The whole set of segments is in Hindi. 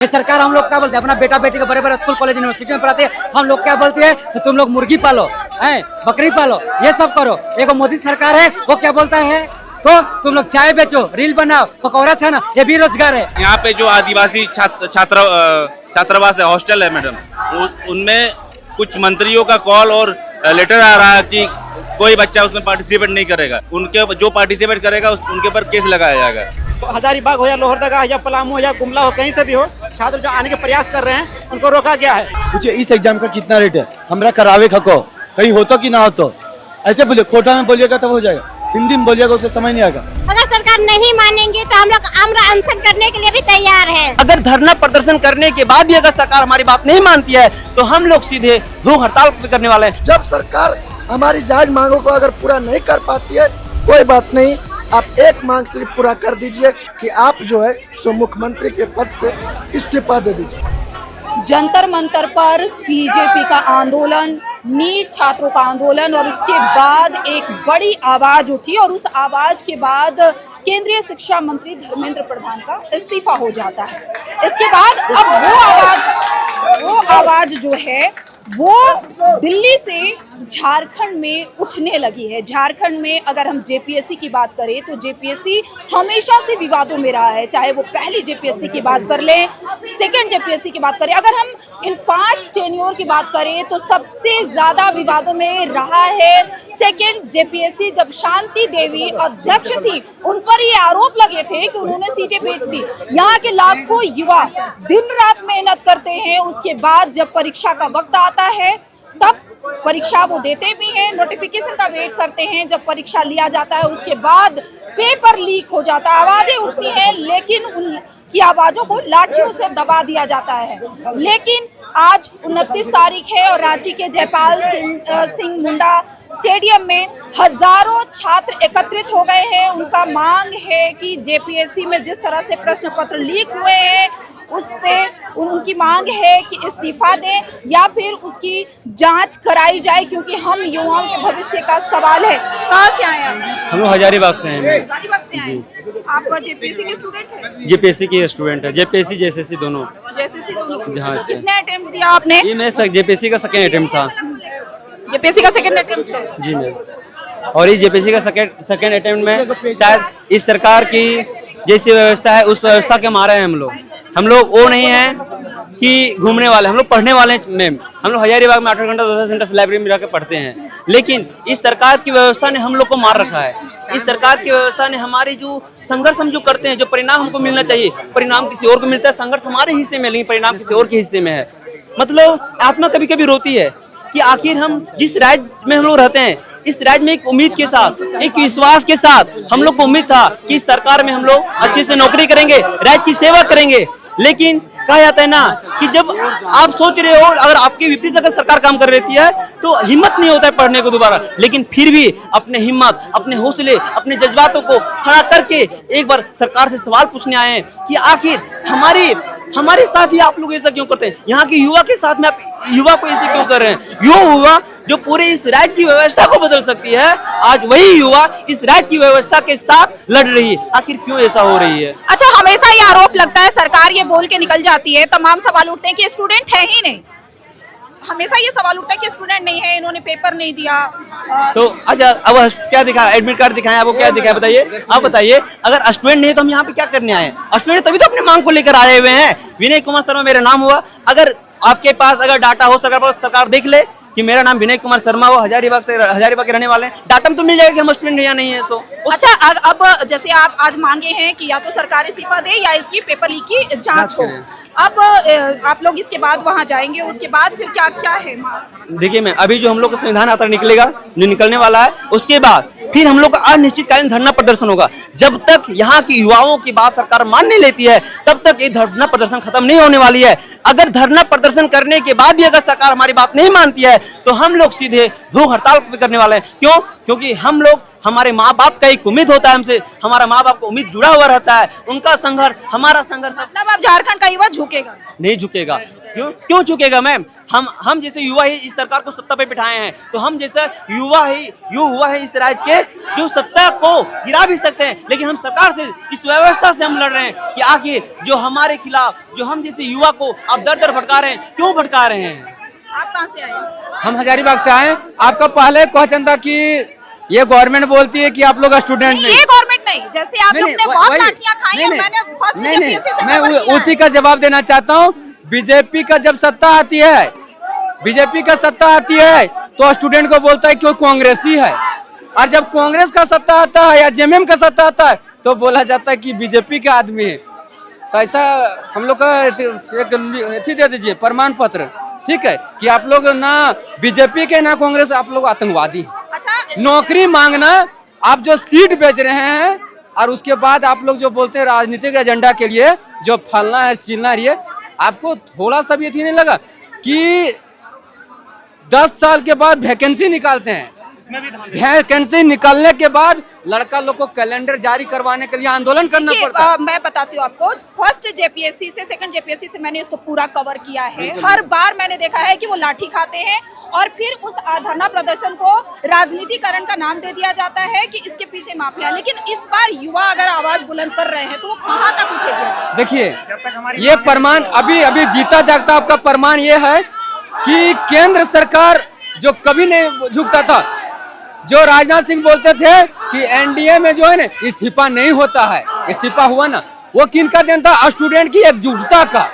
ये सरकार हम लोग क्या बोलते हैं, अपना बेटा बेटी को बड़े बड़े स्कूल कॉलेज यूनिवर्सिटी में पढ़ाते हैं, हम लोग क्या बोलते हैं तो तुम लोग मुर्गी पालो, हैं बकरी पालो, ये सब करो। एक मोदी सरकार है वो क्या बोलता है तो तुम लोग चाय बेचो, रील बनाओ, पकौड़ा छाना, ये भी रोजगार है। यहाँ पे जो आदिवासी छात्रावास है, हॉस्टल है मैडम, उनमें कुछ मंत्रियों का कॉल और लेटर आ रहा है कि कोई बच्चा उसमें पार्टिसिपेट नहीं करेगा, उनके जो पार्टिसिपेट करेगा उनके ऊपर केस लगाया जाएगा। हजारीबाग हो या लोहरदगा या पलामू या गुमला हो, कहीं से भी हो, छात्र जो आने के प्रयास कर रहे हैं उनको रोका गया है। पूछे इस एग्जाम का कितना रेट है, हमरा करावे खको, कहीं हो तो कि ना हो तो। ऐसे बोले खोटा में बोलिएगा तब हो जाएगा, हिंदी में बोलिएगा उसका समझ नहीं आएगा। अगर सरकार नहीं मानेंगे तो हम लोग आमरण अनशन करने के लिए भी तैयार है। अगर धरना प्रदर्शन करने के बाद भी अगर सरकार हमारी बात नहीं मानती है तो हम लोग सीधे भूख हड़ताल करने वाले हैं। जब सरकार हमारी जायज मांगों को अगर पूरा नहीं कर पाती है, कोई बात नहीं, आप एक मांग सिर्फ पूरा कर दीजिए कि आप जो है सो मुख्यमंत्री के पद से इस्तीफा दे दीजिए। जंतर मंतर पर सीजेपी का आंदोलन, नीट छात्रों का आंदोलन और उसके बाद एक बड़ी आवाज उठी और उस आवाज के बाद केंद्रीय शिक्षा मंत्री धर्मेंद्र प्रधान का इस्तीफा हो जाता है। इसके बाद अब वो आवाज जो है वो दिल्ली से झारखंड में उठने लगी है। झारखंड में अगर हम जेपीएससी की बात करें तो जेपीएससी हमेशा से विवादों में रहा है, चाहे वो पहली जेपीएससी की बात कर लें, सेकंड जेपीएससी की बात करें। अगर हम इन 5 टेन्योर की बात करें तो सबसे ज़्यादा विवादों में रहा है सेकंड जेपीएससी। जब शांति देवी अध्यक्ष थी उन पर ये आरोप लगे थे कि उन्होंने सीटें बेच दी। यहाँ के लाखों युवा दिन रात मेहनत करते हैं, उसके बाद जब परीक्षा का वक्त आता है तब परीक्षा वो देते भी हैं, नोटिफिकेशन का वेट करते हैं। जब परीक्षा लिया जाता है उसके बाद पेपर लीक हो जाता है, आवाजें उठती हैं, लेकिन उनकी आवाजों को लाठियों से दबा दिया जाता है। लेकिन आज 29 तारीख है और रांची के जयपाल सिंह मुंडा स्टेडियम में हजारों छात्र एकत्रित हो गए हैं। उनका मांग है कि जेपीएससी में जिस तरह से प्रश्न पत्र लीक हुए हैं उस पे उनकी मांग है कि इस्तीफा दें या फिर उसकी जांच कराई जाए, क्योंकि हम युवाओं के भविष्य का सवाल है। कहाँ से आए आप? हम लोग हजारीबाग से हैं। हजारीबाग से आए। आप जेपीएससी के स्टूडेंट हैं? जेपीएससी के स्टूडेंट है, जेपीएससी जेएसएससी दोनों। जेएसएससी दोनों। जहाँ से। कितने अटेम्प्ट दिया आपने? ये मेरा जेपीएससी का सेकेंड अटेम्प्ट था। जेपीएससी का सेकेंड अटेम्प्ट था? जी मैम। और इस जेपीएससी का सेकेंड अटेम्प्ट में शायद इस सरकार की जैसी व्यवस्था है उस व्यवस्था के मारे हैं हम लोग वो नहीं है कि घूमने वाले, हम लोग पढ़ने वाले हैं मैम। हम लोग हजारीबाग में 8 घंटा 10 घंटा लाइब्रेरी में जाकर पढ़ते हैं, लेकिन इस सरकार की व्यवस्था ने हम लोग को मार रखा है। इस सरकार की व्यवस्था ने हमारी जो संघर्ष हम जो करते हैं, जो परिणाम हमको मिलना चाहिए, परिणाम किसी और को मिलता है। संघर्ष हमारे हिस्से में लेकिन परिणाम किसी और के हिस्से में है। मतलब आत्मा कभी कभी रोती है कि आखिर हम जिस राज्य में हम लोग रहते हैं, इस राज्य में एक उम्मीद के साथ, एक विश्वास के साथ हम लोग को उम्मीद था कि इस सरकार में हम लोग अच्छे से नौकरी करेंगे, राज्य की सेवा करेंगे। लेकिन कहा जाता है ना कि जब आप सोच रहे हो, अगर आपके विपरीत अगर सरकार काम कर रही है तो हिम्मत नहीं होता है पढ़ने को दोबारा। लेकिन फिर भी अपने हिम्मत, अपने हौसले, अपने जज्बातों को खड़ा करके एक बार सरकार से सवाल पूछने आए हैं कि आखिर हमारे साथ ही आप लोग ऐसा क्यों करते हैं? यहाँ के युवा के साथ में आप युवा को ऐसे क्यों कर रहे हैं? युवा जो पूरे इस राज्य की व्यवस्था को बदल सकती है, आज वही युवा इस राज्य की व्यवस्था के साथ लड़ रही है। आखिर क्यों ऐसा हो रही है? अच्छा, हमेशा ये आरोप लगता है, सरकार ये बोल के निकल जाती है, तमाम सवाल उठते हैं कि स्टूडेंट है ही नहीं। हमेशा ये सवाल उठता है कि स्टूडेंट नहीं है, इन्होंने पेपर नहीं दिया। तो अच्छा, अब क्या दिखा? एडमिट कार्ड दिखाएं, आपको क्या दिखाया बताइए? आप बताइए, अगर स्टूडेंट नहीं तो हम यहाँ पे क्या करने आए? स्टूडेंट तभी तो अपनी मांग को लेकर आए हुए हैं। विनय कुमार शर्मा मेरा नाम हुआ। अगर आपके पास अगर डाटा हो सरकार देख ले कि मेरा नाम विनय कुमार शर्मा हो, हजारीबाग के रहने वाले हैं, डाटा में तो मिल जाएगा कि हम स्टूडेंट या नहीं है। तो अच्छा, अब जैसे आप आज मांगे हैं कि या तो सरकार इस्तीफा दे या इसकी पेपर लीक की जांच हो, अब आप लोग इसके बाद वहां जाएंगे, उसके बाद फिर क्या है? देखिए मैं अभी जो हम लोग का संविधान यात्रा निकलेगा, जो निकलने वाला है, उसके बाद फिर हम लोग का अनिश्चितकालीन धरना प्रदर्शन होगा। जब तक यहाँ की युवाओं की बात सरकार मान नहीं लेती है तब तक ये धरना प्रदर्शन खत्म नहीं होने वाली है। अगर धरना प्रदर्शन करने के बाद भी अगर सरकार हमारी बात नहीं मानती है तो हम लोग सीधे भूख हड़ताल करने वाले हैं। क्यों? क्योंकि हम लोग, हमारे माँ बाप का एक उम्मीद होता है हमसे, हमारा माँ बाप को उम्मीद जुड़ा हुआ रहता है, उनका संघर्ष, हमारा संघर्ष। मतलब अब झारखंड का युवा झुकेगा नहीं? झुकेगा। क्यों झुकेगा मैम? हम जैसे युवा ही इस सरकार को सत्ता पे बिठाए हैं, तो हम जैसा युवा है इस राज्य के हैं जो सत्ता को गिरा भी सकते हैं, लेकिन हम सरकार से, इस व्यवस्था से हम लड़ रहे हैं कि आखिर जो हमारे खिलाफ, जो हम जैसे युवा को आप दर दर भटका रहे हैं, क्यों भटका रहे हैं? आप कहाँ से आए? हम हजारीबाग से आए। आपका पहले क्वेश्चन था कि ये गवर्नमेंट बोलती है कि आप लोग स्टूडेंट नहीं, ये गवर्नमेंट नहीं, जैसे आप लोग ने बहुत लाठियां खाई हैं, मैंने फर्स्ट जेपीएससी से मैं कवर किया उसी है। का जवाब देना चाहता हूँ। बीजेपी का जब सत्ता आती है, बीजेपी का सत्ता आती है तो स्टूडेंट को बोलता है कि वो कांग्रेसी है, और जब कांग्रेस का सत्ता आता है या जेएमएम का सत्ता आता है तो बोला जाता है कि बीजेपी का आदमी है। तो ऐसा हम लोग का एक दे दीजिए प्रमाण पत्र, ठीक है, कि आप लोग ना बीजेपी के ना कांग्रेस, आप लोग आतंकवादी। अच्छा, नौकरी मांगना, आप जो सीट बेच रहे हैं और उसके बाद आप लोग जो बोलते हैं राजनीतिक एजेंडा के लिए जो फलना है चिलना है, आपको थोड़ा सा भी यकीन नहीं लगा कि 10 साल के बाद वैकेंसी निकालते हैं, वैकेंसी निकालने के बाद लड़का लोग को कैलेंडर जारी करवाने के लिए आंदोलन करना पड़ता है। मैं बताती हूँ आपको, फर्स्ट जेपीएससी से सेकंड जेपीएससी से मैंने इसको पूरा कवर किया है। हर बार मैंने देखा है कि वो लाठी खाते हैं और फिर उस धरना प्रदर्शन को राजनीतिकरण का नाम दे दिया जाता है कि इसके पीछे माफिया। लेकिन इस बार युवा अगर आवाज बुलंद कर रहे हैं तो वो कहाँ तक उठेगा? देखिए, ये प्रमाण अभी अभी जीता जागता आपका प्रमाण ये है कि केंद्र सरकार जो कभी नहीं झुकता था, जो राजनाथ सिंह बोलते थे कि एनडीए में जो है ना इस्तीफा नहीं होता है, इस्तीफा हुआ ना, वो किनका देन था? स्टूडेंट की एकजुटता का।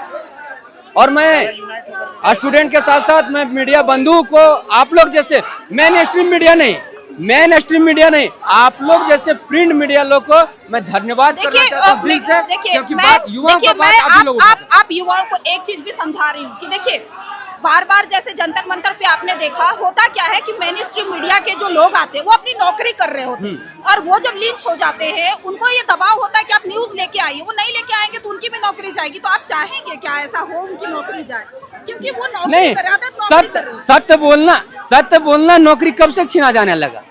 और मैं स्टूडेंट के साथ साथ मैं मीडिया बंधु को, आप लोग जैसे मेन स्ट्रीम मीडिया नहीं, आप लोग जैसे प्रिंट मीडिया लोग को मैं धन्यवाद करना चाहता हूं दिल से, क्योंकि बात युवाओं का बात आप लोग आप युवाओं को एक चीज भी समझा रही हूँ कि देखिए, बार बार जैसे जंतर मंतर पे आपने देखा, होता क्या है कि मेन स्ट्रीम मीडिया के जो लोग आते हैं वो अपनी नौकरी कर रहे होते हैं, और वो जब लिंच हो जाते हैं उनको ये दबाव होता है कि आप न्यूज लेके आइए। वो नहीं लेके आएंगे तो उनकी भी नौकरी जाएगी। तो आप चाहेंगे क्या ऐसा हो, उनकी नौकरी जाए? क्योंकि वो नौकरी कर रहे थे। सत्य बोलना नौकरी कब से छीना जाने लगा?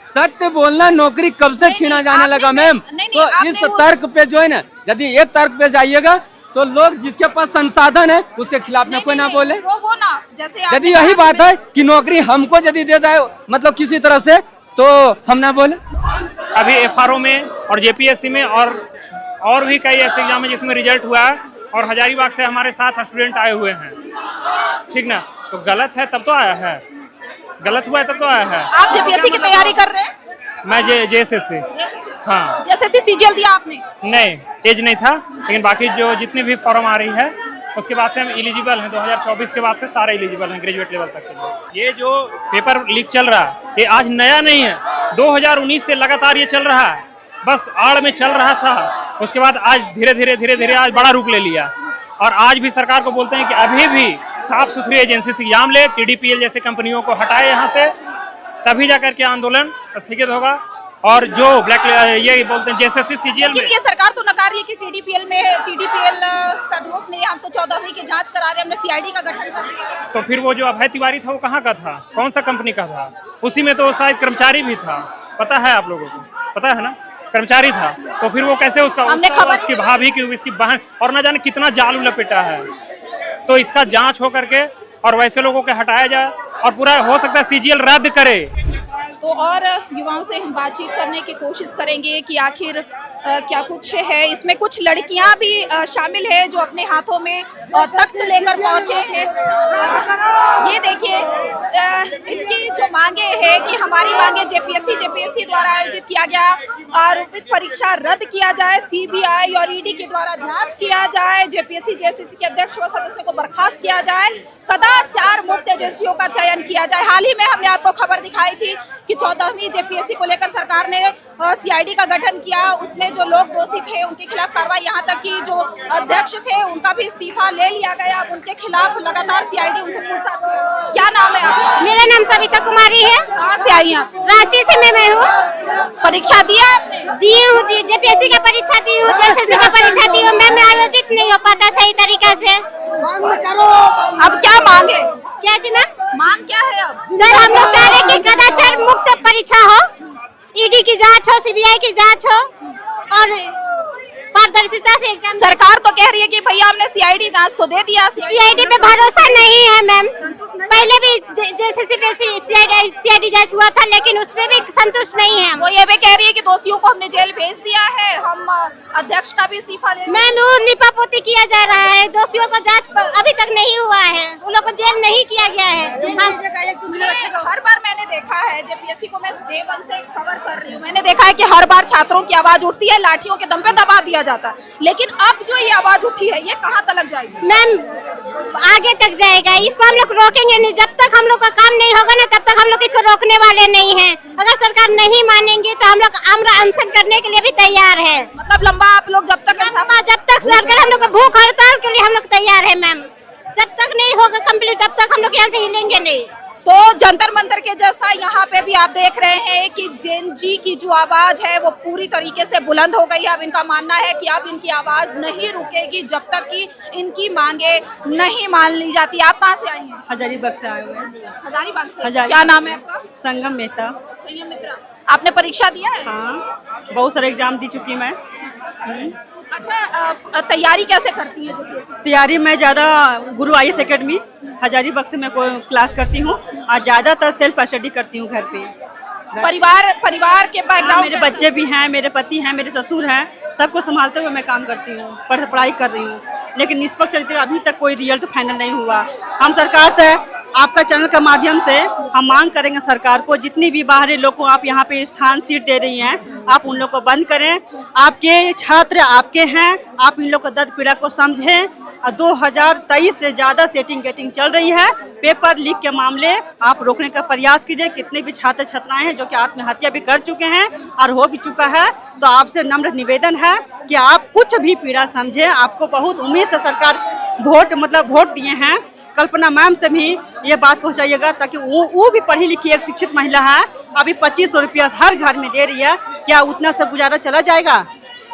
सत्य बोलना नौकरी कब से छीना जाने लगा मैम? तो इस तर्क पे जो है ना, यदि ये तर्क पे जाइएगा तो लोग जिसके पास संसाधन है उसके खिलाफ में कोई ना बोले। वो ना, जैसे यदि यही बात है कि नौकरी हमको यदि दे जाए मतलब किसी तरह से, तो हम ना बोले। अभी एफआरओ में और जेपीएससी में और भी कई ऐसे एग्जाम है जिसमें रिजल्ट हुआ है, और हजारीबाग से हमारे साथ स्टूडेंट आए हुए हैं, ठीक ना? तो गलत है तब तो आया है, गलत हुआ है तब तो आया है। आप जेपीएससी की तैयारी कर रहे हैं? मैं जेएसएससी। हाँ, जेएसएससी सीजीएल दिया आपने? नहीं, एज नहीं था, लेकिन बाकी जो जितनी भी फॉर्म आ रही है उसके बाद से हम एलिजिबल हैं। 2024 के बाद से सारे एलिजिबल हैं ग्रेजुएट लेवल तक के लिए। ये जो पेपर लीक चल रहा है ये आज नया नहीं है, 2019 से लगातार ये चल रहा है, बस आड़ में चल रहा था। उसके बाद आज धीरे धीरे आज बड़ा रूप ले लिया, और आज भी सरकार को बोलते हैं कि अभी भी साफ सुथरी एजेंसी से एग्जाम ले, टीडीपीएल जैसे कंपनियों को हटाए यहाँ से, तभी जाकर के आंदोलन स्थगित होगा। और जो ब्लैक ये बोलते हैं जेएसएससी सीजीएल में, ये सरकार तो नकार रही है कि टीडीपीएल का दोष नहीं है, हम तो 14वीं की जांच करा रहे हैं, हमने सीआईडी का गठन कर दिया। तो फिर वो जो अभय तिवारी था वो कहाँ का था, कौन सा कंपनी का था? उसी में तो शायद कर्मचारी भी था, पता है आप लोगों को, पता है ना, कर्मचारी था। तो फिर वो कैसे उसकी भाभी की, इसकी बहन, और न जाने कितना जाल लपेटा है। तो इसका जांच हो करके और वैसे लोगों को हटाया जाए, और पूरा हो सकता है सीजीएल रद्द करे। तो और युवाओं से हम बातचीत करने की कोशिश करेंगे कि आखिर क्या कुछ है इसमें। कुछ लड़कियां भी शामिल है जो अपने हाथों में तख्त लेकर पहुंचे हैं। ये देखिए, इनकी जो मांगे हैं कि हमारी मांगे जेपीएससी द्वारा आयोजित किया गया आरोपित परीक्षा रद्द किया जाए, सीबीआई और ईडी के द्वारा जांच किया जाए, जेपीएससी के अध्यक्ष व सदस्यों को बर्खास्त किया जाए, कदाचार मुक्त एजेंसियों का चयन किया जाए। हाल ही में हमने आपको खबर दिखाई थी कि 14वीं जेपीएससी को लेकर सरकार ने सीआईडी का गठन किया, उसमें जो लोग दोषी थे उनके खिलाफ कार्रवाई, यहाँ तक कि जो अध्यक्ष थे उनका भी इस्तीफा ले लिया गया। अब उनके खिलाफ लगातार सीआईडी उनसे पूछताछ। क्या नाम है आपका? मेरा नाम सविता कुमारी है। कहाँ से आई आप? रांची से मैं हूँ। परीक्षा दिया आपने? दी हूँ जी, जेपीएससी का परीक्षा दी हूँ, जेएसएससी का परीक्षा दी हूँ। मैं आयोजित नहीं हो पाता सही तरीका से। अब क्या मांग है? क्या जी मैम? मांग क्या है अब? सर, हम लोग चाह रहे हैं कि कदाचार मुक्त परीक्षा हो, ईडी की जांच हो, सीबीआई की जांच हो और पारदर्शिता से एग्जाम। सरकार तो कह रही है कि भैया हमने सीआईडी जांच तो दे दिया। सीआईडी पे भरोसा नहीं है मैम। पहले भी जैसे सीआईडी जांच हुआ था, लेकिन उसमें भी संतुष्ट नहीं है। वो ये भी कह रही है कि दोषियों को हमने जेल भेज दिया है, हम अध्यक्ष का भी इस्तीफा ले। मैम वो लिपापोती किया जा रहा है, दोषियों को जांच अभी तक नहीं हुआ है, उन लोग को जेल नहीं किया गया है। हर बार मैंने देखा है, जब पीएससी को मैं डे 1 से कवर कर रही हूँ, मैंने देखा है कि हर बार छात्रों की आवाज उठती है, लाठियों के दम पे दबा दिया जाता है, लेकिन अब जो ये आवाज उठी है ये कहाँ तक जाएगी? मैम आगे तक जाएगा, इसको हम लोग रोकेंगे नहीं। जब तक हम लोग का काम नहीं होगा ना, तब तक हम लोग इसको रोकने वाले नहीं हैं। अगर सरकार नहीं मानेंगी तो हम लोग आमरण अनशन करने के लिए भी तैयार है। मतलब लंबा आप लोग जब तक सरकार हम लोग को भूख हड़ताल के लिए हम लोग तैयार है मैम। जब तक नहीं होगा कंप्लीट, तब तक हम लोग यहाँ से हिलेंगे नहीं। तो जंतर मंतर के जैसा यहाँ पे भी आप देख रहे हैं कि जेन जी की जो आवाज है वो पूरी तरीके से बुलंद हो गई है। अब इनका मानना है कि अब इनकी आवाज नहीं रुकेगी जब तक कि इनकी मांगे नहीं मान ली जाती। आप कहाँ से आई हैं? हजारीबाग से आए हुए हैं। हजारीबाग से। क्या नाम है आपका? संगम मेहता। संयम मित्रा। आपने परीक्षा दिया है? हाँ, बहुत सारे एग्जाम दी चुकी मैं। अच्छा, तैयारी कैसे करती है? तैयारी मैं ज़्यादा गुरु IAS एकेडमी हजारीबाग से मैं कोई क्लास करती हूँ और ज़्यादातर सेल्फ स्टडी करती हूँ घर पे। परिवार के बैकग्राउंड, मेरे बच्चे भी हैं, मेरे पति हैं, मेरे ससुर हैं, सबको संभालते हुए मैं काम करती हूँ, पढ़ाई कर रही हूँ। लेकिन निष्पक्ष चलते अभी तक कोई रिजल्ट फाइनल नहीं हुआ। हम सरकार से, आपका चैनल के माध्यम से हम मांग करेंगे सरकार को, जितनी भी बाहरी लोग को आप यहाँ पे स्थान सीट दे रही हैं, आप उन लोग को बंद करें। आपके छात्र आपके हैं, आप इन लोग को दर्द पीड़ा को समझें। 2023 से ज़्यादा सेटिंग गेटिंग चल रही है। पेपर लीक के मामले आप रोकने का प्रयास कीजिए। कितने भी छात्र छात्राएं हैं जो कि आत्महत्या भी कर चुके हैं और हो भी चुका है, तो आपसे नम्र निवेदन है कि आप कुछ भी पीड़ा समझें। आपको बहुत उम्मीद से सरकार वोट दिए हैं। कल्पना मैम से भी ये बात पहुंचाइएगा, ताकि वो भी पढ़ी लिखी एक शिक्षित महिला है, अभी 2500 रुपया हर घर में दे रही है। क्या उतना से गुजारा चला जाएगा?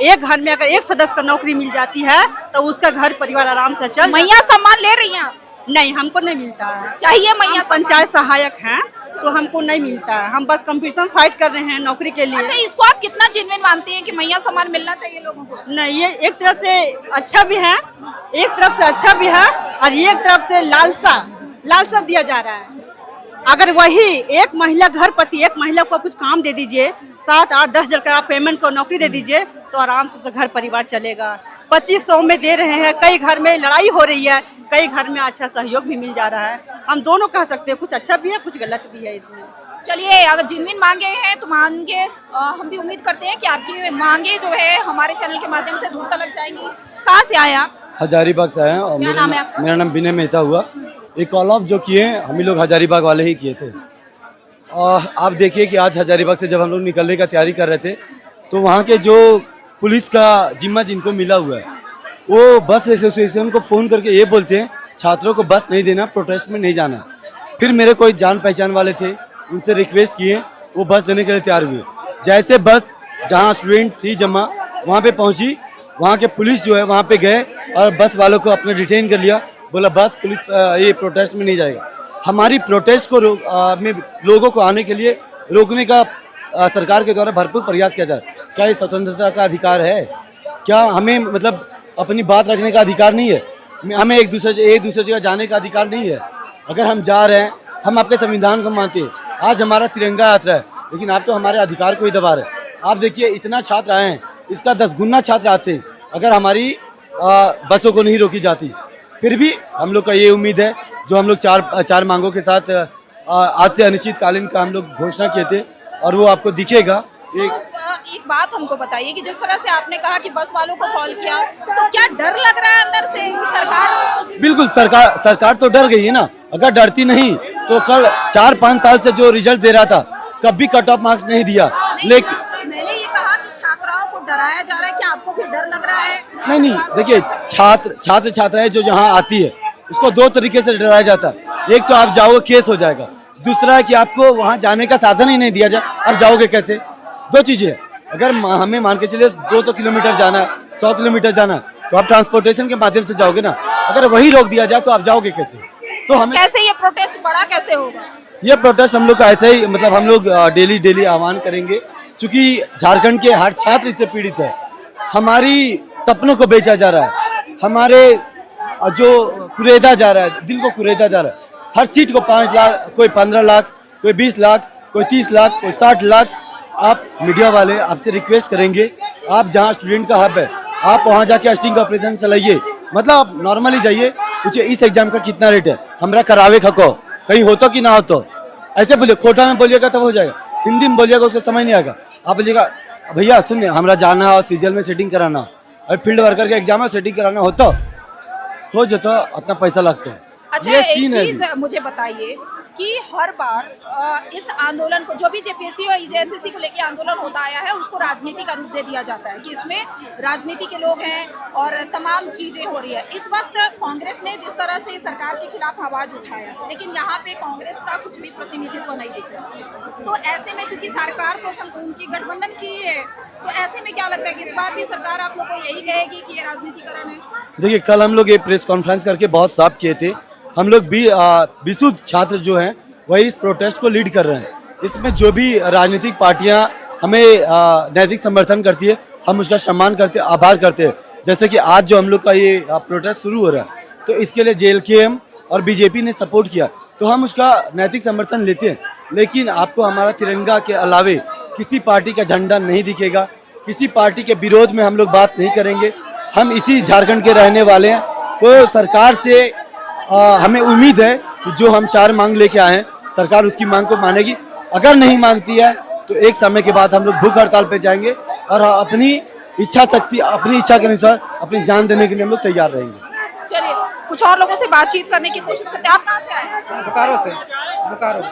एक घर में अगर एक सदस्य को नौकरी मिल जाती है तो उसका घर परिवार आराम से चल। मैया सम्मान ले रही हैं? नहीं, हमको नहीं मिलता है। चाहिए मैया। पंचायत सहायक हैं तो हमको नहीं मिलता है। हम बस कंपटीशन फाइट कर रहे हैं नौकरी के लिए। अच्छा, इसको आप कितना जेन्युइन मानती हैं कि मैया सम्मान मिलना चाहिए लोगों को? नहीं, ये एक तरफ से अच्छा भी है, और एक तरफ से लालसा दिया जा रहा है। अगर वही एक महिला घर प्रति एक महिला को कुछ काम दे दीजिए, 7, 8, 10 हजार का पेमेंट को नौकरी दे दीजिए, तो आराम से घर परिवार चलेगा। 2500 में दे रहे हैं, कई घर में लड़ाई हो रही है, कई घर में अच्छा सहयोग भी मिल जा रहा है। हम दोनों कह सकते हैं, कुछ अच्छा भी है, कुछ गलत भी है इसमें। चलिए, अगर जिनविन मांगे हैं तो मांगे, हम भी उम्मीद करते हैं कि आपकी मांगे जो है हमारे चैनल के माध्यम से दूर तक जाएंगी। कहाँ से आए आप? हजारीबाग से आए हैं। और मेरा नाम विनय मेहता हुआ। ये कॉल ऑफ जो किए हम लोग हजारीबाग वाले ही किए थे। और आप देखिए कि आज हजारीबाग से जब हम लोग निकलने का तैयारी कर रहे थे, तो वहाँ के जो पुलिस का जिम्मा जिनको मिला हुआ है, वो बस एसोसिएशन को फ़ोन करके ये बोलते हैं छात्रों को बस नहीं देना, प्रोटेस्ट में नहीं जाना। फिर मेरे कोई जान पहचान वाले थे, उनसे रिक्वेस्ट किए, वो बस देने के लिए तैयार हुए। जैसे बस जहाँ स्टूडेंट थी जमा, वहाँ पे पहुँची, वहाँ के पुलिस जो है वहाँ पे गए और बस वालों को अपने डिटेन कर लिया। बोला बस पुलिस ये प्रोटेस्ट में नहीं जाएगा। हमारी प्रोटेस्ट को में लोगों को आने के लिए रोकने का सरकार के द्वारा भरपूर प्रयास किया जाए। क्या ये स्वतंत्रता का अधिकार है? क्या हमें मतलब अपनी बात रखने का अधिकार नहीं है? हमें एक दूसरे जगह जाने का अधिकार नहीं है? अगर हम जा रहे हैं, हम आपके संविधान को मानते हैं। आज हमारा तिरंगा यात्रा है, लेकिन आप तो हमारे अधिकार को ही दबा रहे हैं। आप देखिए, इतना छात्र आए हैं, इसका 10 गुना छात्र आते हैं अगर हमारी बसों को नहीं रोकी जाती। फिर भी हम लोग का ये उम्मीद है, जो हम लोग चार मांगों के साथ आज से अनिश्चितकालीन का हम लोग घोषणा किए थे, और वो आपको दिखेगा। एक बात हमको बताइए कि जिस तरह से आपने कहा कि बस वालों को कॉल किया, तो क्या डर लग रहा है अंदर से कि सरकार? बिल्कुल, सरकार तो डर गई है ना। अगर डरती नहीं तो कल 4-5 साल से जो रिजल्ट दे रहा था, कभी कट ऑफ मार्क्स नहीं दिया। लेकिन मैंने ये कहा कि छात्राओं को डराया जा रहा है, क्या आपको भी डर लग रहा है? नहीं, देखिए, छात्र छात्राएं जो यहाँ आती है उसको 2 तरीके से डराया जाता है। एक तो आप जाओगे केस हो जाएगा, दूसरा है कि आपको वहाँ जाने का साधन ही नहीं दिया जाए, आप जाओगे कैसे? 2 चीजें। अगर हमें मान के चलिए 200 किलोमीटर जाना है, 100 किलोमीटर जाना है, तो आप ट्रांसपोर्टेशन के माध्यम से जाओगे ना। अगर वही रोक दिया जाए तो आप जाओगे कैसे? तो हमें कैसे ये प्रोटेस्ट बड़ा कैसे होगा? ये प्रोटेस्ट हम लोग का ऐसे ही, मतलब हम लोग डेली आह्वान करेंगे, क्योंकि झारखंड के हर छात्र इससे पीड़ित है। हमारी सपनों को बेचा जा रहा है, हमारे जो कुरेदा जा रहा है, दिल को कुरेदा जा रहा है। हर सीट को 5 लाख, कोई 15 लाख, कोई 20 लाख, कोई 30 लाख, कोई 60 लाख। आप मीडिया वाले आपसे रिक्वेस्ट करेंगे, आप जहाँ स्टूडेंट का हब है आप वहाँ जाके स्टिंग का ऑपरेशन चलाइए। मतलब आप नॉर्मली जाइए, पूछिए इस एग्जाम का कितना रेट है, हमरा करावे खको, कहीं हो तो कि ना हो तो। ऐसे बोलिए, खोटा में बोलिएगा तब हो जाएगा, हिंदी में बोलिएगा उसको समझ नहीं आएगा। आप बोलिएगा भैया सुनिए हमरा जाना है सीजल में सेटिंग कराना, और फील्ड वर्कर के एग्जाम में सेटिंग कराना हो जाता, उतना पैसा लगता है। अच्छा, ये एक सीन है चीज मुझे बताइए कि हर बार इस आंदोलन को, जो भी जेपीएससी और ईजेएसएससी को लेकर आंदोलन होता आया है, उसको राजनीति का रूप दे दिया जाता है कि इसमें राजनीति के लोग हैं और तमाम चीजें हो रही है। इस वक्त कांग्रेस ने जिस तरह से सरकार के खिलाफ आवाज उठाया, लेकिन यहाँ पे कांग्रेस का कुछ भी प्रतिनिधित्व नहीं दिख रहा। तो ऐसे में चूंकि सरकार तो उनकी गठबंधन की है, तो ऐसे में क्या लगता है कि इस बार भी सरकार आप लोग को यही कहेगी कि ये राजनीतिकरण है? देखिए, कल हम लोग ये प्रेस कॉन्फ्रेंस करके बहुत साफ किए थे, हम लोग भी विशुद्ध छात्र जो हैं वही इस प्रोटेस्ट को लीड कर रहे हैं। इसमें जो भी राजनीतिक पार्टियां हमें नैतिक समर्थन करती है, हम उसका सम्मान करते हैं, आभार करते हैं। जैसे कि आज जो हम लोग का ये प्रोटेस्ट शुरू हो रहा है, तो इसके लिए JLKM और बीजेपी ने सपोर्ट किया, तो हम उसका नैतिक समर्थन लेते हैं। लेकिन आपको हमारा तिरंगा के अलावे किसी पार्टी का झंडा नहीं दिखेगा, किसी पार्टी के विरोध में हम लोग बात नहीं करेंगे। हम इसी झारखंड के रहने वाले हैं, तो सरकार से हमें उम्मीद है कि जो हम 4 मांग लेके आए हैं, सरकार उसकी मांग को मानेगी। अगर नहीं मानती है तो एक समय के बाद हम लोग भूख हड़ताल पे जाएंगे और अपनी इच्छा शक्ति, अपनी इच्छा के अनुसार अपनी जान देने के लिए हम लोग तैयार रहेंगे। चलिए, कुछ और लोगों से बातचीत करने की कोशिश करते हैं। आप कहाँ से आए हैं? बोकारो से। बोकारो।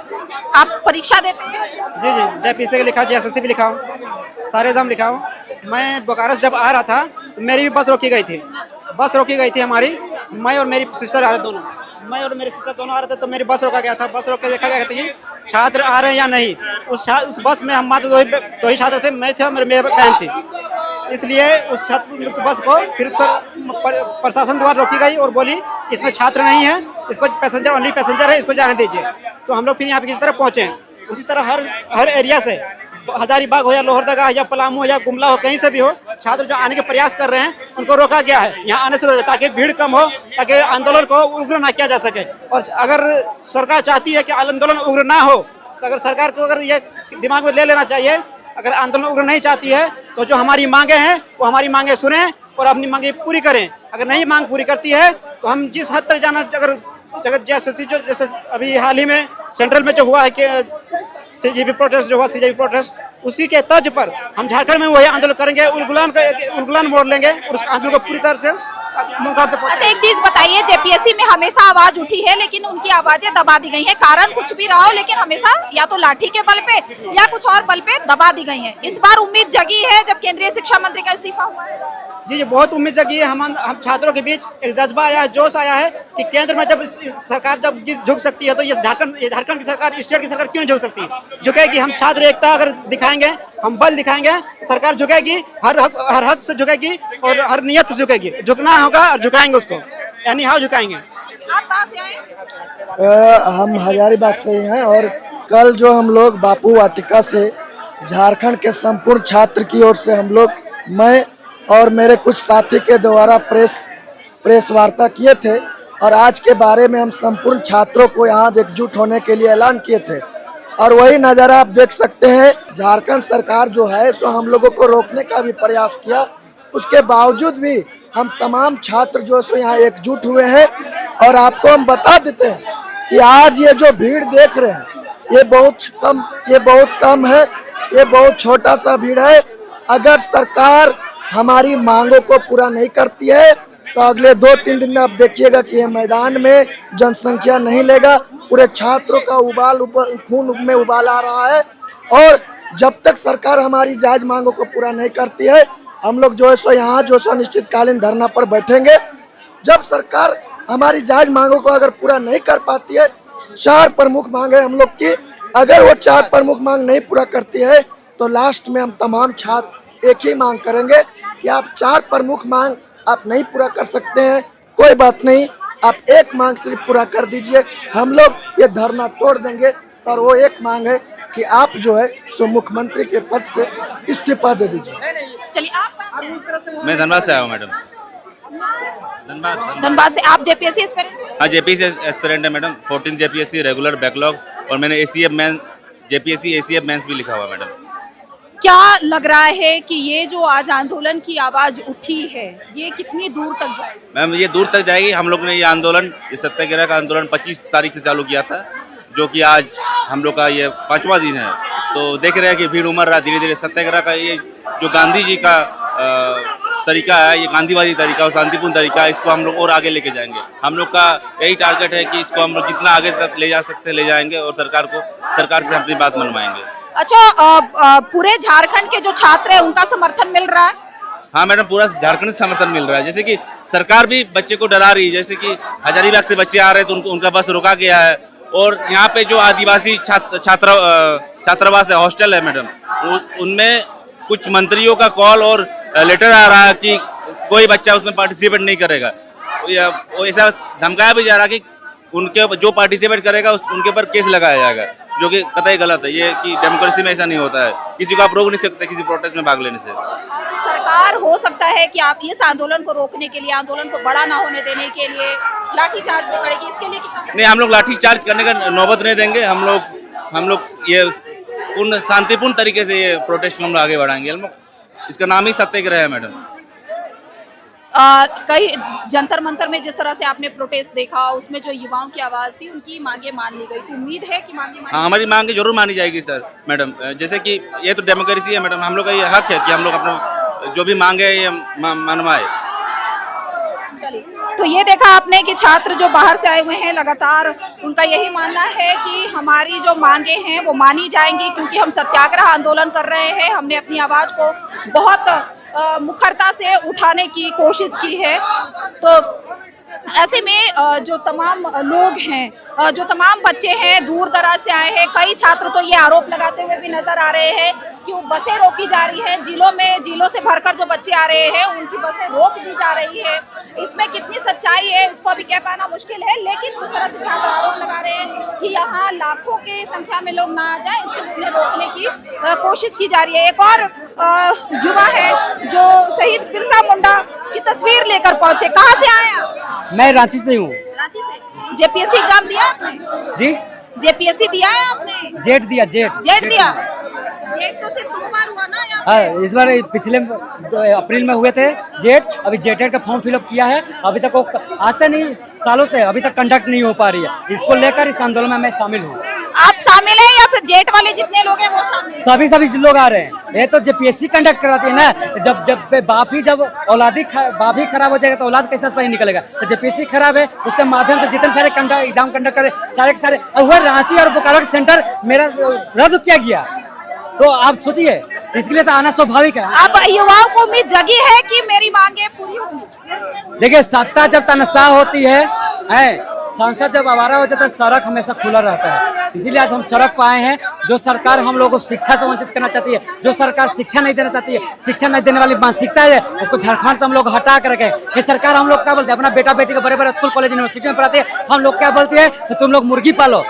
आप परीक्षा देते हैं? जी जी, JPSC का लिखा, JSSC भी लिखा हूँ, सारे एग्जाम लिखा हूँ। मैं बोकारो से जब आ रहा था तो मेरी भी बस रोकी गई थी हमारी। मैं और मेरी सिस्टर आ रहे दोनों आ रहे थे, तो मेरी बस रोका गया था। बस रोक के देखा गया था कि छात्र आ रहे हैं या नहीं। उस बस में हम मात्र दो ही छात्र थे, मैं थे और मेरी बहन थी। इसलिए उस बस को फिर प्रशासन द्वारा रोकी गई और बोली इसमें छात्र नहीं है, इसको पैसेंजर, ओनली पैसेंजर है, इसको जाने दीजिए। तो हम लोग फिर यहाँ पे किसी तरह पहुँचे। उसी तरह हर एरिया से, हजारीबाग हो या लोहरदगा या पलामू या गुमला हो, कहीं से भी हो, छात्र जो आने के प्रयास कर रहे हैं उनको रोका गया है यहाँ आने से, ताकि भीड़ कम हो, ताकि आंदोलन को उग्र ना किया जा सके। और अगर सरकार चाहती है कि आंदोलन उग्र ना हो, तो अगर सरकार को अगर ये दिमाग में ले लेना चाहिए, अगर आंदोलन उग्र नहीं चाहती है तो जो हमारी मांगे हैं वो हमारी मांगे सुने और अपनी मांगे पूरी करें। अगर नहीं मांग पूरी करती है तो हम जिस हद तक जाना, अगर JSSC जो जैसे अभी हाल ही में सेंट्रल में जो हुआ है कि CJP प्रोटेस्ट, उसी के तर्ज पर हम झारखंड में वही आंदोलन करेंगे, उलगुलान मोड़ लेंगे और उस आंदोलन को पूरी तरह से मुकाबले। अच्छा, एक चीज बताइए, JPSC में हमेशा आवाज उठी है लेकिन उनकी आवाजें दबा दी गई हैं, कारण कुछ भी रहा हो, लेकिन हमेशा या तो लाठी के बल पे या कुछ और बल पे दबा दी गई हैं। इस बार उम्मीद जगी है जब केंद्रीय शिक्षा मंत्री का इस्तीफा हुआ है? जी, बहुत उम्मीद जगी है। हम छात्रों के बीच एक जज्बा आया है, जोश आया है कि केंद्र में जब सरकार जब झुक सकती है तो ये झारखंड की सरकार, स्टेट की सरकार क्यों झुक सकती है? झुकेगी। हम छात्र एकता अगर दिखाएंगे, हम बल दिखाएंगे, सरकार झुकेगी, हर हक से झुकेगी और हर नियत से झुकेगी। झुकना होगा और झुकाएंगे उसको, यानी हाँ झुकाएंगे। आप कहाँ से आए? हम हजारीबाग से ही हैं और कल जो हम लोग बापू वाटिका से झारखंड के संपूर्ण छात्र की ओर से हम लोग, मैं और मेरे कुछ साथी के द्वारा प्रेस वार्ता किए थे और आज के बारे में हम संपूर्ण छात्रों को यहाँ एकजुट होने के लिए ऐलान किए थे। और वही नज़ारा आप देख सकते हैं, झारखंड सरकार जो है सो हम लोगों को रोकने का भी प्रयास किया, उसके बावजूद भी हम तमाम छात्र जो सो यहाँ एकजुट हुए हैं। और आपको हम बता देते हैं कि आज ये जो भीड़ देख रहे हैं ये बहुत कम है, ये बहुत छोटा सा भीड़ है। अगर सरकार हमारी मांगों को पूरा नहीं करती है तो अगले 2-3 दिन में आप देखिएगा कि ये मैदान में जनसंख्या नहीं लेगा, पूरे छात्रों का खून में उबाल आ रहा है। और जब तक सरकार हमारी जायज मांगों को पूरा नहीं करती है, हम लोग जो है सो यहाँ जो सो अनिश्चितकालीन धरना पर बैठेंगे। जब सरकार हमारी जायज मांगों को अगर पूरा नहीं कर पाती है, 4 प्रमुख मांग है हम लोग की, अगर वो 4 प्रमुख मांग नहीं पूरा करती है तो लास्ट में हम तमाम छात्र एक ही मांग करेंगे कि आप 4 प्रमुख मांग आप नहीं पूरा कर सकते हैं, कोई बात नहीं, आप एक मांग सिर्फ पूरा कर दीजिए, हम लोग ये धरना तोड़ देंगे। और वो एक मांग है कि आप जो है सो मुख्यमंत्री के पद से इस्तीफा दे दीजिए। चलिए, आप मैं धनबाद से आया हूँ मैडम। धनबाद। धनबाद से। आप जेपीएससी एस्पिरेंट? हाँ, जेपीएससी एस्पिरेंट है मैडम। 14 जेपीएससी रेगुलर बैकलॉग, और मैंने ACF mains, JPSC ACF mains भी लिखा हुआ मैडम। क्या लग रहा है कि ये जो आज आंदोलन की आवाज उठी है, ये कितनी दूर तक जाएगी? मैम, ये दूर तक जाएगी। हम लोग ने ये आंदोलन, ये सत्याग्रह का आंदोलन 25 तारीख से चालू किया था, जो कि आज हम लोग का ये 5वां दिन है। तो देख रहे हैं कि भीड़ उमड़ रहा धीरे धीरे। सत्याग्रह का ये जो गांधी जी का तरीका है, ये गांधीवादी तरीका और शांतिपूर्ण तरीका है, इसको हम लोग और आगे लेके जाएंगे। हम लोग का यही टारगेट है कि इसको हम लोग जितना आगे तक ले जा सकते ले जाएंगे, और सरकार से अपनी बात मनवाएंगे। अच्छा, पूरे झारखंड के जो छात्र हैं उनका समर्थन मिल रहा है? हाँ मैडम, पूरा झारखंड से समर्थन मिल रहा है। जैसे कि सरकार भी बच्चे को डरा रही है, जैसे कि हजारीबाग से बच्चे आ रहे हैं तो उनका बस रोका गया है। और यहाँ पे जो आदिवासी छात्रावास है, हॉस्टल है मैडम, उनमें कुछ मंत्रियों का कॉल और लेटर आ रहा है कि कोई बच्चा उसमें पार्टिसिपेट नहीं करेगा। ऐसा धमकाया भी जा रहा है कि उनके जो पार्टिसिपेट करेगा उनके ऊपर केस लगाया जाएगा, जो कि कतई गलत है। ये कि डेमोक्रेसी में ऐसा नहीं होता है, किसी को आप रोक नहीं सकते किसी प्रोटेस्ट में भाग लेने से। सरकार हो सकता है कि आप इस आंदोलन को रोकने के लिए, आंदोलन को बड़ा ना होने देने के लिए लाठीचार्ज भी करेगी, इसके लिए कितना? नहीं, हम लोग लाठीचार्ज करने का नौबत नहीं देंगे। हम लोग ये पूर्ण शांतिपूर्ण तरीके से ये प्रोटेस्ट हम लोग आगे बढ़ाएंगे। हम लोग, इसका नाम ही सत्याग्रह है मैडम। कई जंतर मंतर में जिस तरह से आपने प्रोटेस्ट देखा, उसमें जो युवाओं की आवाज थी, उनकी मांगे मान ली गई। तो उम्मीद है कि मांगे हाँ, हमारी मांगे जरूर मानी जाएगी सर मैडम। जैसे कि ये तो डेमोक्रेसी है मैडम, हम लोग का ये हक है कि हम लोग अपना जो भी मांगे ये मनवाए। चलिए, तो ये देखा आपने कि छात्र जो बाहर से आए हुए हैं लगातार, उनका यही मानना है कि हमारी जो मांगे हैं वो मानी जाएंगी, क्योंकि हम सत्याग्रह आंदोलन कर रहे हैं। हमने अपनी आवाज को बहुत मुखरता से उठाने की कोशिश की है। तो ऐसे में जो तमाम लोग हैं, जो तमाम बच्चे हैं, दूर दराज से आए हैं। कई छात्र तो ये आरोप लगाते हुए भी नजर आ रहे हैं कि बसें रोकी जा रही हैं, जिलों से भरकर जो बच्चे आ रहे हैं उनकी बसें रोक दी जा रही है। इसमें कितनी सच्चाई है इसको अभी कह पाना मुश्किल है, लेकिन जिस तरह से छात्र आरोप लगा रहे हैं कि यहाँ लाखों की संख्या में लोग ना आ जाए, इसको उन्हें रोकने की कोशिश की जा रही है। एक और युवा है जो शहीद बिरसा मुंडा की तस्वीर लेकर पहुंचे। कहाँ से आए आप? मैं रांची से हूँ। रांची से। जेपीएससी एग्जाम दिया आपने? जी, जेपीएससी दिया है आपने? जेट दिया, जेट दिया। जेट तो सिर्फ 2 बार हुआ ना यहाँ पे? हाँ, इस बार पिछले अप्रैल में हुए थे जेट। अभी जेटेट का फॉर्म फिलअप किया है। अभी तक वो आज से नहीं, सालों से अभी तक कंडक्ट नहीं हो पा रही है। इसको लेकर इस आंदोलन में मैं शामिल हूँ। आप शामिल हैं या फिर जेट वाले जितने लोग हैं वो शामिल? सभी लोग आ रहे हैं। ये तो जेपीएससी कंडक्ट कराती है ना। जब बाप ही बाप ही खराब हो जाएगा तो औलाद कैसा सही निकलेगा। तो जेपीएससी खराब है, उसके माध्यम से जितने सारे एग्जाम कंडक्ट करे सारे के सारे, और रांची और बोकारो का सेंटर मेरा रद्द किया गया। तो आप सोचिए, इसके लिए तो आना स्वाभाविक है। अब युवाओं को उम्मीद जगी है कि मेरी मांगे पूरी होंगी। देखिए, सत्ता जब तनख्वाह होती है, सांसद जब आवारा हो जाता है, सड़क हमेशा खुला रहता है। इसीलिए आज हम सड़क पर आए हैं। जो सरकार हम लोगों को शिक्षा से वंचित करना चाहती है, जो सरकार शिक्षा नहीं देना चाहती है, शिक्षा नहीं देने वाली मानसिकता है, उसको झारखंड से हम लोग हटा कर रखे। ये सरकार हम लोग क्या बोलते हैं, अपना बेटा बेटी को बड़े बड़े स्कूल कॉलेज यूनिवर्सिटी में पढ़ाते हैं। हम लोग क्या बोलते हैं, तो तुम लोग मुर्गी पालो,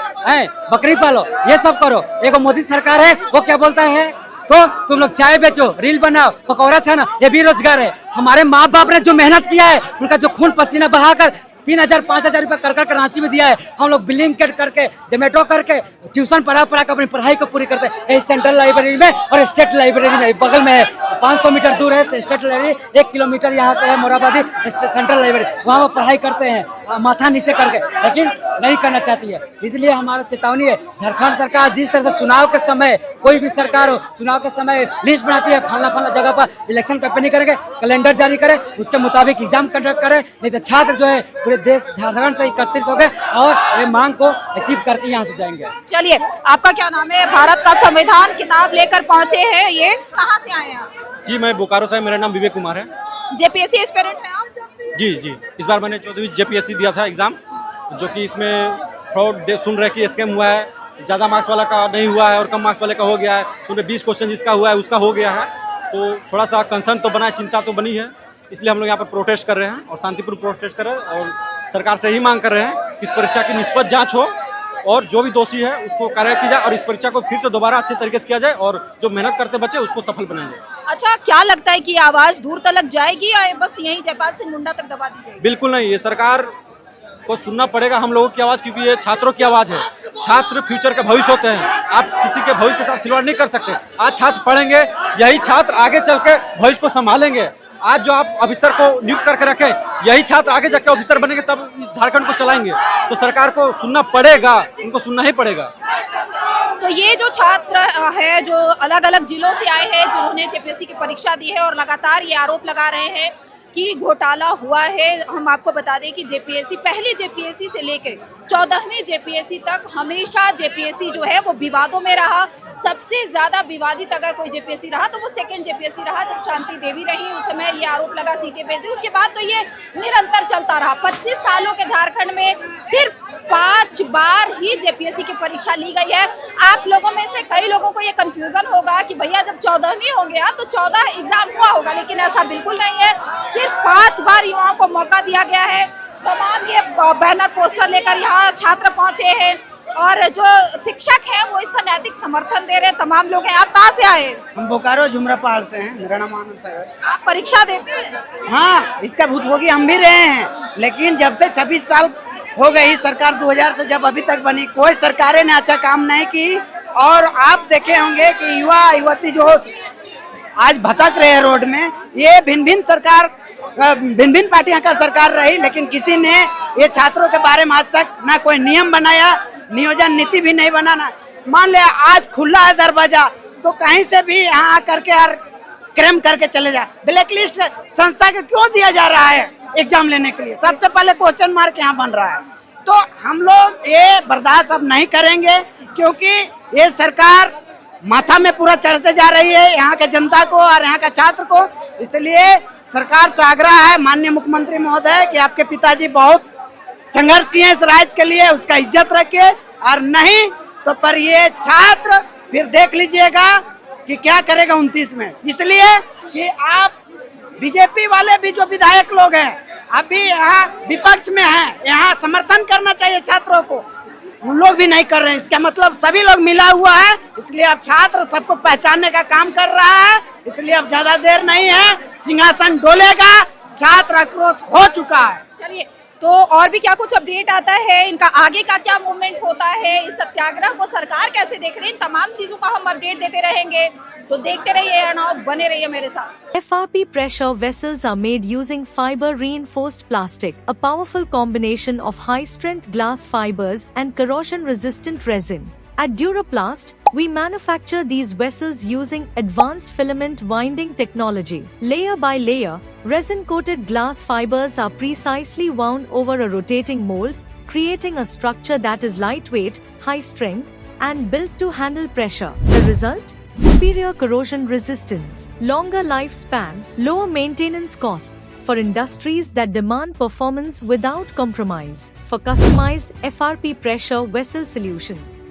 बकरी पालो, ये सब करो। एक मोदी सरकार है, वो क्या बोलता है, तो तुम लोग चाय बेचो, रील बनाओ, पकौड़ा छाना, ये भी रोजगार है। हमारे माँ बाप ने जो मेहनत किया है, उनका जो खून पसीना बहाकर 3000 5000 रुपया कर कराची में दिया है। हम लोग बिलिंग करके, जोमेटो करके, ट्यूशन पढ़ा के अपनी पढ़ाई को पूरी करते हैं। यही सेंट्रल लाइब्रेरी में और स्टेट लाइब्रेरी में बगल में है। 500 मीटर दूर है स्टेट लाइब्रेरी, 1 किलोमीटर यहाँ से है मोराबादी सेंट्रल लाइब्रेरी। वहाँ वो पढ़ाई करते हैं माथा नीचे करके, लेकिन नहीं करना चाहती है। इसलिए हमारा चेतावनी है, झारखंड सरकार जिस तरह से चुनाव के समय, कोई भी सरकार हो, चुनाव के समय लिस्ट बनाती है, फलना जगह पर इलेक्शन कैंपेनिंग करेंगे, कैलेंडर जारी करे, उसके मुताबिक एग्जाम कंडक्ट करे। नहीं तो छात्र जो है पूरे देश झारखंड से एकत्रित हो गए और ये मांग को अचीव करके यहाँ से जाएंगे। चलिए, आपका क्या नाम है? भारत का संविधान किताब लेकर पहुंचे हैं, ये कहाँ से आए हैं आप? जी, मैं बोकारो से, मेरा नाम विवेक कुमार है। जेपीएससी एस्पिरेंट हैं आप? जी, इस बार मैंने 14वीं जेपीएससी दिया था एग्जाम, जो कि इसमें फ्रॉड सुन रहे कि स्कैम हुआ है, ज़्यादा मार्क्स वाला का नहीं हुआ है और कम मार्क्स वाले का हो गया है। सुन रहे 20 क्वेश्चन जिसका हुआ है उसका हो गया है। तो थोड़ा सा कंसर्न तो बना है, चिंता तो बनी है। इसलिए हम लोग यहाँ पर प्रोटेस्ट कर रहे हैं और शांतिपूर्ण प्रोटेस्ट कर रहे हैं और सरकार से ही मांग कर रहे हैं कि इस परीक्षा की निष्पक्ष जांच हो और जो भी दोषी है उसको कार्रवाई की जाए और इस परीक्षा को फिर से दोबारा अच्छे तरीके से किया जाए और जो मेहनत करते बच्चे उसको सफल बनाया जाए। अच्छा, क्या लगता है कि ये आवाज दूर तक जाएगी या बस यहीं जयपाल सिंह मुंडा तक दबा दी जाएगी? बिल्कुल नहीं, ये सरकार को सुनना पड़ेगा हम लोगों की आवाज़, क्योंकि ये छात्रों की आवाज़ है। छात्र फ्यूचर के भविष्य होते हैं, आप किसी के भविष्य के साथ खिलवाड़ नहीं कर सकते। आज छात्र पढ़ेंगे, यही छात्र आगे चल के भविष्य को संभालेंगे। आज जो आप ऑफिसर को नियुक्त करके रखें, यही छात्र आगे जाके ऑफिसर बनेंगे, तब इस झारखंड को चलाएंगे। तो सरकार को सुनना पड़ेगा, उनको सुनना ही पड़ेगा। तो ये जो छात्र है जो अलग अलग जिलों से आए हैं, जिन्होंने जेपीएससी की परीक्षा दी है और लगातार ये आरोप लगा रहे हैं कि घोटाला हुआ है। हम आपको बता दें कि जेपीएससी, पहली जेपीएससी से लेकर 14वीं जेपीएससी तक हमेशा जेपीएससी जो है वो विवादों में रहा। सबसे ज़्यादा विवादित अगर कोई जेपीएससी रहा तो वो सेकंड जेपीएससी रहा, जब शांति देवी रही उस समय ये आरोप लगा सीटें बेच दी। उसके बाद तो ये निरंतर चलता रहा। 25 सालों के झारखंड में सिर्फ 5 बार ही जेपीएससी की परीक्षा ली गई है। आप लोगों में से कई लोगों को ये कंफ्यूजन होगा कि भैया जब 14वीं हो गया तो 14 एग्जाम हुआ होगा, लेकिन ऐसा बिल्कुल नहीं है। सिर्फ 5 बार युवाओं को मौका दिया गया है। तमाम ये बैनर पोस्टर लेकर यहाँ छात्र पहुंचे हैं और जो शिक्षक हैं वो इसका नैतिक समर्थन दे रहे हैं। तमाम लोग हैं। आप कहाँ से आए? हम बोकारो झुमरा पहाड़ से हैं। मेरा नाम आनंद सागर। आप परीक्षा देते हैं? हाँ, इसका भुगतान हम भी रहे हैं, लेकिन जब से 26 साल हो गई सरकार 2000 से जब अभी तक बनी, कोई सरकारें ने अच्छा काम नहीं की। और आप देखे होंगे कि युवा युवती जो आज भटक रहे हैं रोड में, ये भिन्न भिन्न पार्टियां का सरकार रही, लेकिन किसी ने ये छात्रों के बारे में आज तक ना कोई नियम बनाया, नियोजन नीति भी नहीं बनाना। मान लिया आज खुला है दरवाजा, तो कहीं से भी यहाँ करके हर क्राइम करके चले जा। ब्लैक लिस्ट संस्था के क्यों दिया जा रहा है एग्जाम लेने के लिए? सबसे पहले क्वेश्चन मार्क यहाँ बन रहा है। तो हम लोग ये बर्दाश्त अब नहीं करेंगे, क्योंकि ये सरकार माथा में पूरा चढ़ते जा रही है यहाँ के जनता को और यहाँ के छात्र को। इसलिए सरकार से आग्रह है, माननीय मुख्यमंत्री महोदय, कि आपके पिताजी बहुत संघर्ष किए इस राज्य के लिए, उसका इज्जत रखिए। और नहीं तो पर ये छात्र फिर देख लीजिएगा कि क्या करेगा 29 में। इसलिए कि आप बीजेपी वाले भी जो विधायक लोग हैं अभी यहाँ विपक्ष में हैं, यहाँ समर्थन करना चाहिए छात्रों को, उन लोग भी नहीं कर रहे हैं। इसका मतलब सभी लोग मिला हुआ है। इसलिए अब छात्र सबको पहचानने का काम कर रहा है। इसलिए अब ज्यादा देर नहीं है, सिंहासन डोलेगा, छात्र आक्रोश हो चुका है। चलिए, तो और भी क्या कुछ अपडेट आता है, इनका आगे का क्या मूवमेंट होता है, इस सत्याग्रह को सरकार कैसे देख रही है, इन तमाम चीजों का हम अपडेट देते रहेंगे। तो देखते रहिए अनाउट, बने रहिए मेरे साथ। FRP pressure vessels are made using fiber reinforced plastic, a powerful combination of high strength glass fibers and corrosion resistant resin. At Duraplast, we manufacture these vessels using advanced filament winding technology. Layer by layer, resin-coated glass fibers are precisely wound over a rotating mold, creating a structure that is lightweight, high strength, and built to handle pressure. The result? Superior corrosion resistance, longer lifespan, lower maintenance costs for industries that demand performance without compromise. For customized FRP pressure vessel solutions,